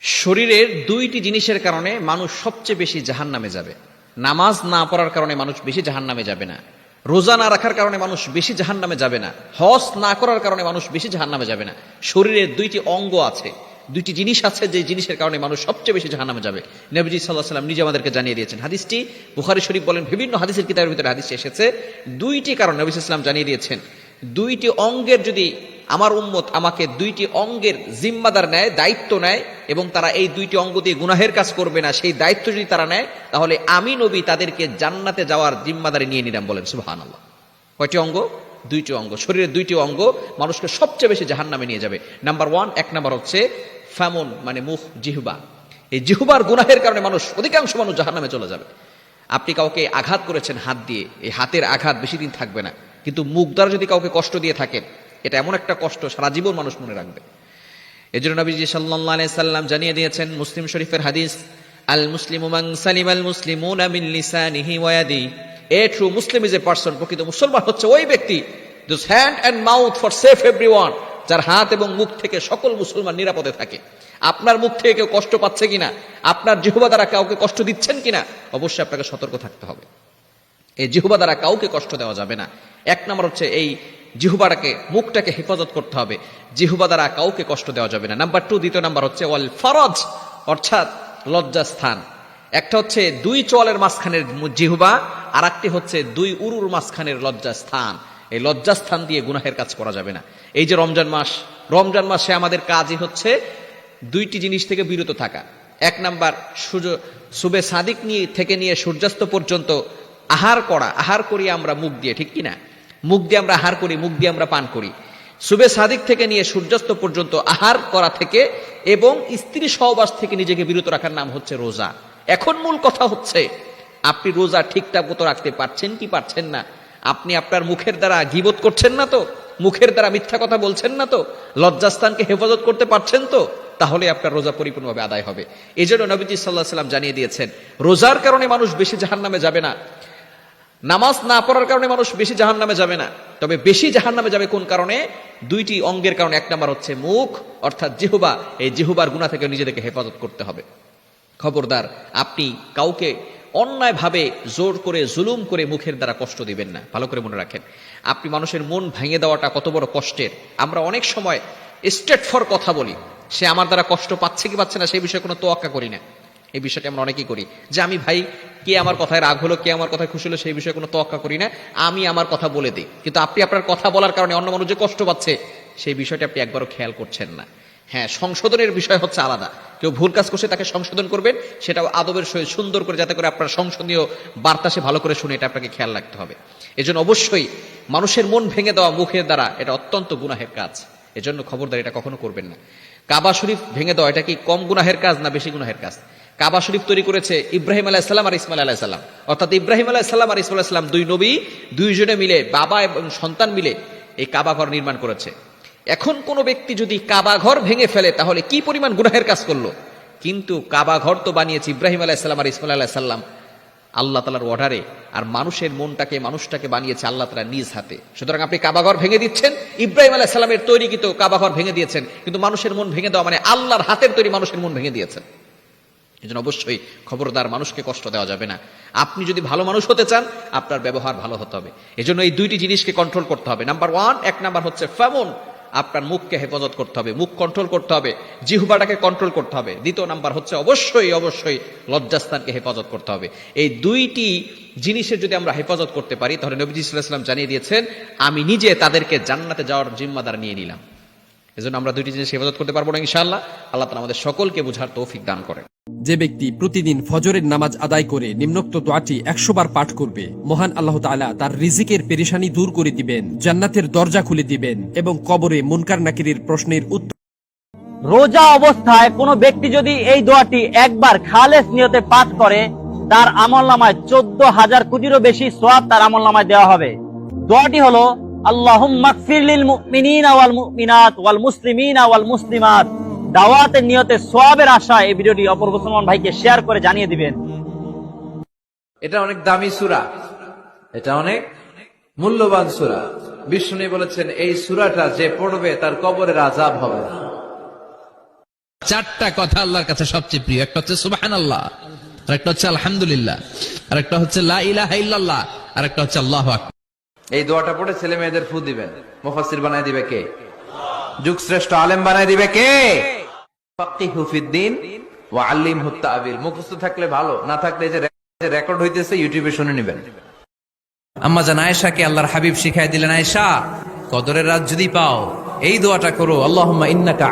শরীরের দুইটি জিনিসের কারণে মানুষ সবচেয়ে বেশি জাহান্নামে যাবে। নামাজ না পড়ার কারণে মানুষ বেশি জাহান্নামে যাবে না, রোজা না রাখার কারণে মানুষ বেশি জাহান্নামে যাবে না, হজ না করার কারণে মানুষ বেশি জাহান্নামে যাবে না। শরীরের দুইটি অঙ্গ আছে, দুইটি জিনিস আছে যে জিনিসের কারণে মানুষ সবচেয়ে বেশি জাহান্নামে যাবে। নবীজি সাল্লাল্লাহু আলাইহি ওয়াসাল্লাম নিজে আমাদেরকে জানিয়ে দিয়েছেন। হাদিসটি বুখারী শরীফ বলেন, বিভিন্ন হাদিসের কিতাবের ভিতরে হাদিস এসেছে। দুইটি কারণ নবী সাল্লাল্লাহু আলাইহি ওয়াসাল্লাম জানিয়ে দিয়েছেন। দুইটি অঙ্গের যদি আমার উম্মত আমাকে দুইটি অঙ্গের জিম্মাদার নেয়, দায়িত্ব নেয়, এবং তারা এই দুইটি অঙ্গ দিয়ে গুনাহের কাজ করবে না, সেই দায়িত্ব যদি তারা নেয়, তাহলে আমি নবী তাদেরকে জান্নাতে যাওয়ার জিম্মাদারি নিয়ে নিলাম। বলেন সুবহানাল্লাহ। কয়টি অঙ্গ? দুইটি অঙ্গ। শরীরের দুইটি অঙ্গ মানুষকে সবচেয়ে বেশি জাহান্নামে নিয়ে যাবে। নাম্বার ওয়ান, এক নাম্বার হচ্ছে ফামুন, মানে মুখ, জিহ্বা। এই জিহ্বার গুনাহের কারণে মানুষ, অধিকাংশ মানুষ জাহান্নামে চলে যাবে। আপনি কাউকে আঘাত করেছেন হাত দিয়ে, এই হাতের আঘাত বেশি দিন থাকবে না, কিন্তু মুখ দ্বারা যদি কাউকে কষ্ট দিয়ে থাকেন, এটা এমন একটা কষ্ট সারা জীবন মানুষ মনে রাখবে। এজন্য নবীজি সাল্লাল্লাহু আলাইহি সাল্লাম জানিয়ে দিয়েছেন, মুসলিম শরীফের হাদিস, আল মুসলিমু মান সালিমাল মুসলিমুনা মিন লিসানিহি ওয়া ইয়াদিহি। A true Muslim is a person, প্রকৃত মুসলমান হচ্ছে ওই ব্যক্তি, whose hand and mouth forsake everyone, যার হাত এবং মুখ থেকে সকল মুসলমান নিরাপদে থাকে। আপনার মুখ থেকে কেউ কষ্ট পাচ্ছে কিনা, আপনার জিহ্বা দ্বারা কাউকে কষ্ট দিচ্ছেন কিনা, অবশ্যই আপনাকে সতর্ক থাকতে হবে। এই জিহ্বা দ্বারা কাউকে কষ্ট দেওয়া যাবে না। এক নম্বর হচ্ছে এই জিহ্বাটাকে, মুখটাকে হেফাজত করতে হবে, জিহ্বা দ্বারা কাউকে কষ্ট দেওয়া যাবে না। নাম্বার টু, দ্বিতীয় নাম্বার হচ্ছে ওয়াল ফরজ, অর্থাৎ লজ্জাস্থান। একটা হচ্ছে দুই চোয়ালের মাঝখানের জিহ্বা, আর একটি হচ্ছে দুই উরুর মাঝখানের লজ্জাস্থান। এই লজ্জাস্থান দিয়ে গুনাহের কাজ করা যাবে না। এই যে রমজান মাস, রমজান মাসে আমাদের কাজই হচ্ছে দুইটি জিনিস থেকে বিরত থাকা। এক নাম্বার, সুবে সাদিক থেকে নিয়ে সূর্যাস্ত পর্যন্ত আহার করা। আহার করি আমরা মুখ দিয়ে, ঠিক কিনা? মুখ দিয়ে আমরা আহার করি, মুখ দিয়ে আমরা পান করি। সুবে সাদিক থেকে নিয়ে সূর্যাস্ত পর্যন্ত আহার করা থেকে এবং স্ত্রী সহবাস থেকে নিজেকে বিরত রাখার নাম হচ্ছে রোজা। এখন মূল কথা হচ্ছে, আপনি রোজা ঠিকঠাক মতো রাখতে পারছেন কি পারছেন না? আপনি আপনার মুখের দ্বারা গীবত করছেন না তো? মুখের দ্বারা মিথ্যা কথা বলছেন না তো? লজ্জাস্থানকে হেফাজত করতে পারছেন তো? তাহলে আপনার রোজা পরিপূর্ণভাবে আদায় হবে। এই জন্য নবীজি সাল্লাল্লাহু আলাইহি ওয়াসাল্লাম জানিয়ে দিয়েছেন, রোজার কারণে মানুষ বেশি জাহান্নামে যাবে না, নামাজ না পড়ার কারণে মানুষ বেশি জাহান্নামে যাবে না। তবে বেশি জাহান্নামে যাবে কোন কারণে? দুইটি অঙ্গের কারণে। এক নাম্বার হচ্ছে মুখ, অর্থাৎ জিহ্বা। এই জিহ্বার গুনাহ থেকে নিজেদেরকে হেফাজত করতে হবে। খবরদার, আপনি কাউকে অন্যায়ভাবে জোর করে, জুলুম করে মুখের দ্বারা কষ্ট দিবেন না। ভালো করে মনে রাখেন, আপনি মানুষের মন ভেঙে দেওয়াটা কত বড় কষ্টের। আমরা অনেক সময় স্ট্রেট ফর কথা বলি, সে আমার দ্বারা কষ্ট পাচ্ছে কি পাচ্ছে না সেই বিষয়ে কোনো তোয়াক্কা করি না। এই বিষয়টি আমরা অনেকেই করি, যে আমি ভাই, কে আমার কথায় রাগ হলো, কে আমার কথায় খুশি হলো, সেই বিষয়ে কোনো তোয়াক্কা করি না, আমি আমার কথা বলে দিই। কিন্তু আপনি আপনার কথা বলার কারণে অন্য মানুষ যে কষ্ট পাচ্ছে, সেই বিষয়টি আপনি একবারও খেয়াল করছেন না। হ্যাঁ, সংশোধনের বিষয় হচ্ছে আলাদা। কেউ ভুল কাজ করছে, তাকে সংশোধন করবেন, সেটাও আদবের সহিত সুন্দর করে, যাতে করে আপনার সংশোধনীয় বার্তা সে ভালো করে শুনে, এটা আপনাকে খেয়াল রাখতে হবে। এজন্য অবশ্যই মানুষের মন ভেঙে দেওয়া মুখের দ্বারা এটা অত্যন্ত গুনাহের কাজ। এজন্য খবরদার, এটা কখনো করবেন না। কাবা শরীফ ভেঙে দেওয়া, এটা কি কম গুনাহের কাজ না বেশি গুনাহের কাজ? কাবা শরীফ তৈরি করেছে ইব্রাহিম আলাইহিস সালাম আর ইসমাইল আলাইহিস সালাম, অর্থাৎ ইব্রাহিম আলাইহিস সালাম আর ইসমাইল আলাইহিস সালাম, দুই নবী, দুইজনে মিলে, বাবা এবং সন্তান মিলে এই কাবা ঘর নির্মাণ করেছে। এখন কোন ব্যক্তি যদি কাবা ঘর ভেঙে ফেলে, তাহলে কি পরিমাণ গুনাহের কাজ করলো। কিন্তু কাবা ঘর তো বানিয়েছে ইব্রাহিম আলাইহিস সালাম আর ইসমাইল আলাইহিস সালাম আল্লাহ তাআলার অর্ডারে, আর মানুষের মানুষটাকে বানিয়েছে আল্লাহ তাআলা নিজ হাতে। সুতরাং আপনি কাবা ঘর ভেঙে দিচ্ছেন, ইব্রাহিম আলাইহিস সালামের তৈরিকৃত কাবা ঘর ভেঙে দিয়েছেন, কিন্তু মানুষের মন ভেঙে দেওয়া মানে আল্লাহর হাতের তৈরি মানুষের মন ভেঙে দিয়েছেন। এজন্য অবশ্যই খবরদার, মানুষকে কষ্ট দেওয়া যাবে না। আপনি যদি ভালো মানুষ হতে চান, আপনার ব্যবহার ভালো হতে হবে। এজন্য এই দুইটি জিনিসকে কন্ট্রোল করতে হবে। নাম্বার ওয়ান, এক নাম্বার হচ্ছে ফামুন, আপনার মুখকে হেফাজত করতে হবে, মুখ কন্ট্রোল করতে হবে, জিহ্বাটাকে কন্ট্রোল করতে হবে। দ্বিতীয় নাম্বার হচ্ছে অবশ্যই অবশ্যই লজ্জাস্থানকে হেফাজত করতে হবে। এই দুইটি জিনিসের যদি আমরা হেফাজত করতে পারি, তাহলে নবীজি সাল্লাল্লাহু আলাইহি ওয়াসাল্লাম জানিয়ে দিয়েছেন, আমি নিজে তাদেরকে জান্নাতে যাওয়ার জিম্মাদার নিয়ে নিলাম। এজন্য আমরা দুইটি জিনিস হেফাজত করতে পারবো না ইনশাআল্লাহ। আল্লাহ তাআলা আমাদের সকলকে বুঝার তৌফিক দান করেন। যে ব্যক্তি প্রতিদিন ফজরের নামাজ আদায় করে নিম্নোক্ত দোয়াটি 100 বার পাঠ করবে, মহান আল্লাহ তাআলা তার রিজিকের পেরেশানি দূর করে দিবেন, জান্নাতের দরজা খুলে দিবেন এবং কবরে মুনকার নাকিরের প্রশ্নের উত্তর। রোজা অবস্থায় কোনো ব্যক্তি যদি এই দোয়াটি একবার খালেস নিয়তে পাঠ করে, তার আমলনামায় 14,000 কোটিরও বেশি সওয়াব তার আমলনামায় দেওয়া হবে। দোয়াটি হলো, আল্লাহুম্মা গফির লিল মুমিনিনা ওয়াল মুমিনাত ওয়াল মুসলিমিনা ওয়াল মুসলিমাত। দাওয়াতের নিয়তে সওয়াবের আশায় এই ভিডিওটি অপর মুসলমান ভাইকে শেয়ার করে জানিয়ে দিবেন। এটা অনেক দামি সূরা, এটা অনেক মূল্যবান সূরা। বিষ্ণু বলেছেন, এই সূরাটা যে পড়বে তার কবরের আযাব হবে না। চারটা কথা আল্লাহর কাছে সবচেয়ে প্রিয়। একটা হচ্ছে সুবহানাল্লাহ, আর একটা হচ্ছে আলহামদুলিল্লাহ, আর একটা হচ্ছে লা ইলাহা ইল্লাল্লাহ, আর একটা হচ্ছে আল্লাহু আকবার। এই দোয়াটা পড়ে ছেলে মেয়েদের ফু দিবেন। মুফাসসির বানায় দিবে কে? যুগ শ্রেষ্ঠ আলেম বানায় দিবে কে? ফাক্কিহু ফিদ্দিন ওয়া আল্লিমহু তা'বিল। মুখস্থ থাকলে ভালো, না থাকলে এই যে রেকর্ড হইতেছে ইউটিউবে শুনে নেবেন। আম্মা জান আয়েশাকে আল্লাহর হাবিব শিখাই দিলেন, আয়েশা কদরের রাত যদি পাও এই দোয়াটা করো, আল্লাহুম্মা ইন্নাকা